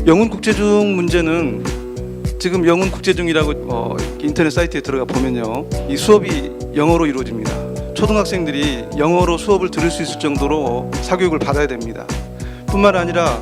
영훈국제중 문제는 지금 영훈국제중이라고 인터넷 사이트에 들어가 보면요, 이 수업이 영어로 이루어집니다. 초등학생들이 영어로 수업을 들을 수 있을 정도로 사교육을 받아야 됩니다. 뿐만 아니라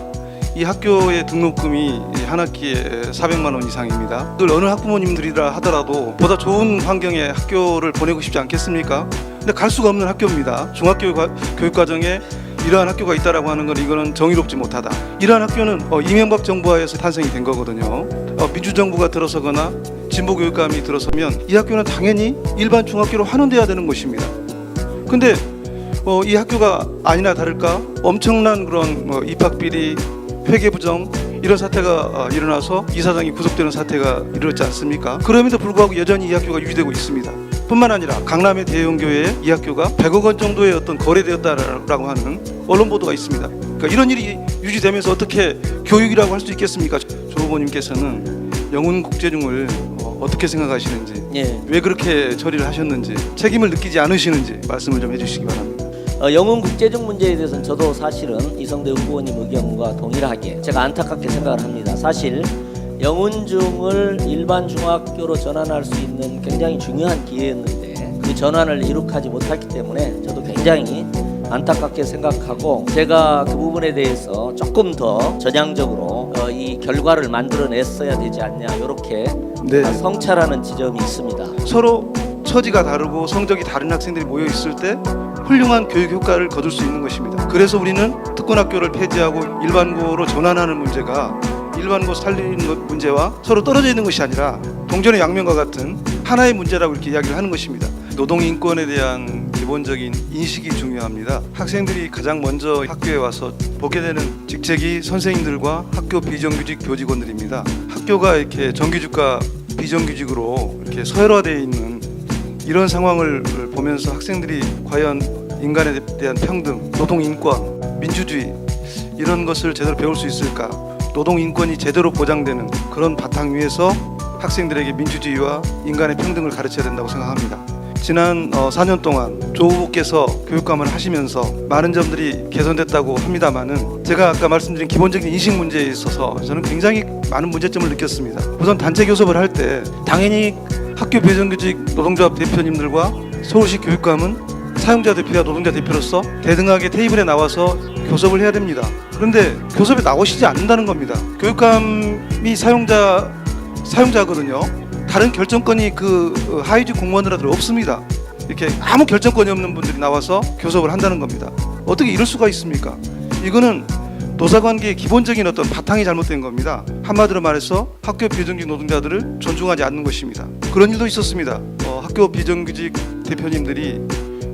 이 학교의 등록금이 한 학기에 400만 원 이상입니다. 늘 어느 학부모님들이라 하더라도 보다 좋은 환경의 학교를 보내고 싶지 않겠습니까? 근데 갈 수가 없는 학교입니다. 중학교 교육과정에 이러한 학교가 있다라고 하는 건 이거는 정의롭지 못하다. 이러한 학교는 이명박 정부 하에서 탄생이 된 거거든요. 민주정부가 들어서거나 진보교육감이 들어서면 이 학교는 당연히 일반 중학교로 환원돼야 되는 것입니다. 근데 이 학교가 아니나 다를까 엄청난 그런 입학비리, 회계부정 이런 사태가 일어나서 이사장이 구속되는 사태가 이루어졌지 않습니까? 그럼에도 불구하고 여전히 이 학교가 유지되고 있습니다. 뿐만 아니라 강남의 대형교회에 이 학교가 100억 원 정도의 어떤 거래되었다라고 하는 언론 보도가 있습니다. 그러니까 이런 일이 유지되면서 어떻게 교육이라고 할 수 있겠습니까? 조 후보님께서는 영훈국제중을 어떻게 생각하시는지, 왜 그렇게 처리를 하셨는지, 책임을 느끼지 않으시는지 말씀을 좀 해주시기 바랍니다. 영훈국제중 문제에 대해서는 저도 사실은 이성대 후보님 의견과 동일하게 제가 안타깝게 생각을 합니다. 사실 영훈중을 일반 중학교로 전환할 수 있는 굉장히 중요한 기회였는데 그 전환을 이룩하지 못했기 때문에 저도 굉장히 안타깝게 생각하고, 제가 그 부분에 대해서 조금 더 전향적으로 이 결과를 만들어냈어야 되지 않냐, 이렇게 성찰하는 지점이 있습니다. 서로 처지가 다르고 성적이 다른 학생들이 모여 있을 때 훌륭한 교육 효과를 거둘 수 있는 것입니다. 그래서 우리는 특권학교를 폐지하고 일반고로 전환하는 문제가 일반고 살리는 문제와 서로 떨어져 있는 것이 아니라 동전의 양면과 같은 하나의 문제라고 이렇게 이야기를 하는 것입니다. 노동인권에 대한 기본적인 인식이 중요합니다. 학생들이 가장 먼저 학교에 와서 보게 되는 직책이 선생님들과 학교 비정규직 교직원들입니다. 학교가 이렇게 정규직과 비정규직으로 이렇게 서열화되어 있는 이런 상황을 보면서 학생들이 과연 인간에 대한 평등, 노동인권, 민주주의 이런 것을 제대로 배울 수 있을까? 노동인권이 제대로 보장되는 그런 바탕 위에서 학생들에게 민주주의와 인간의 평등을 가르쳐야 된다고 생각합니다. 지난 4년 동안 조 후보께서 교육감을 하시면서 많은 점들이 개선됐다고 합니다만은 제가 아까 말씀드린 기본적인 인식 문제에 있어서 저는 굉장히 많은 문제점을 느꼈습니다. 우선 단체 교섭을 할 때 당연히 학교 비정규직 노동조합 대표님들과 서울시 교육감은 사용자 대표와 노동자 대표로서 대등하게 테이블에 나와서 교섭을 해야 됩니다. 그런데 교섭에 나오시지 않는다는 겁니다. 교육감이 사용자거든요. 다른 결정권이 그 하위직 공무원들한테 없습니다. 이렇게 아무 결정권이 없는 분들이 나와서 교섭을 한다는 겁니다. 어떻게 이럴 수가 있습니까? 이거는 노사관계의 기본적인 어떤 바탕이 잘못된 겁니다. 한마디로 말해서 학교 비정규직 노동자들을 존중하지 않는 것입니다. 그런 일도 있었습니다. 학교 비정규직 대표님들이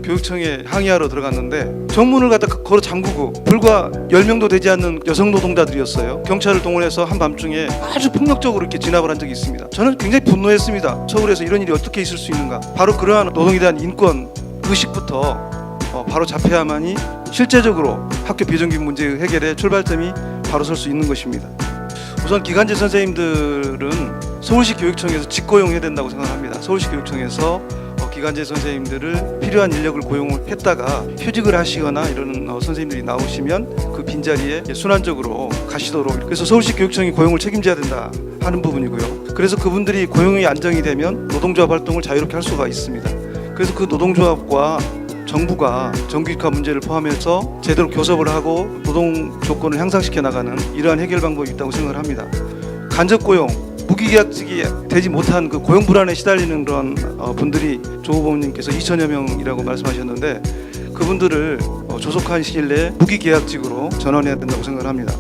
교육청에 항의하러 들어갔는데 정문을 갖다 걸어 잠그고 불과 10명도 되지 않는 여성 노동자들이었어요. 경찰을 동원해서 한밤중에 아주 폭력적으로 이렇게 진압을 한 적이 있습니다. 저는 굉장히 분노했습니다. 서울에서 이런 일이 어떻게 있을 수 있는가. 바로 그러한 노동에 대한 인권 의식부터 바로 잡혀야만이 실제적으로 학교 비정규직 문제 해결의 출발점이 바로 설 수 있는 것입니다. 우선 기간제 선생님들은 서울시 교육청에서 직고용해야 된다고 생각합니다. 서울시 교육청에서 기간제 선생님들을 필요한 인력을 고용을 했다가 휴직을 하시거나 이러는 선생님들이 나오시면 그 빈자리에 순환적으로 가시도록, 그래서 서울시 교육청이 고용을 책임져야 된다 하는 부분이고요. 그래서 그분들이 고용이 안정이 되면 노동조합 활동을 자유롭게 할 수가 있습니다. 그래서 그 노동조합과 정부가 정규직화 문제를 포함해서 제대로 교섭을 하고 노동 조건을 향상시켜 나가는 이러한 해결 방법이 있다고 생각을 합니다. 간접 고용, 무기계약직이 되지 못한 그 고용 불안에 시달리는 그런 분들이 조 후보님께서 2천여 명이라고 말씀하셨는데 그분들을 조속한 시일 내에 무기계약직으로 전환해야 된다고 생각을 합니다.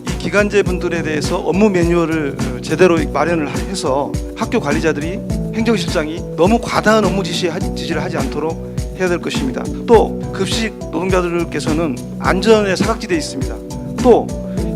이 기간제 분들에 대해서 업무 매뉴얼을 제대로 마련을 해서 학교 관리자들이 행정실장이 너무 과다한 업무 지시를 하지 않도록 해야 될 것입니다. 또 급식 노동자들께서는 안전에 사각지대에 있습니다. 또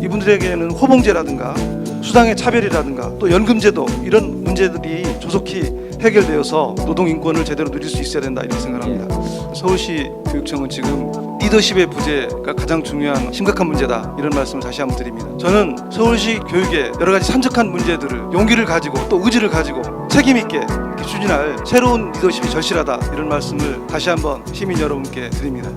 이분들에게는 호봉제라든가 수당의 차별이라든가 또 연금제도 이런 문제들이 조속히 해결되어서 노동인권을 제대로 누릴 수 있어야 된다 이렇게 생각합니다. 서울시 교육청은 지금 리더십의 부재가 가장 중요한 심각한 문제다 이런 말씀을 다시 한번 드립니다. 저는 서울시 교육의 여러 가지 산적한 문제들을 용기를 가지고 또 의지를 가지고 책임 있게 이렇게 추진할 새로운 리더십이 절실하다 이런 말씀을 다시 한번 시민 여러분께 드립니다.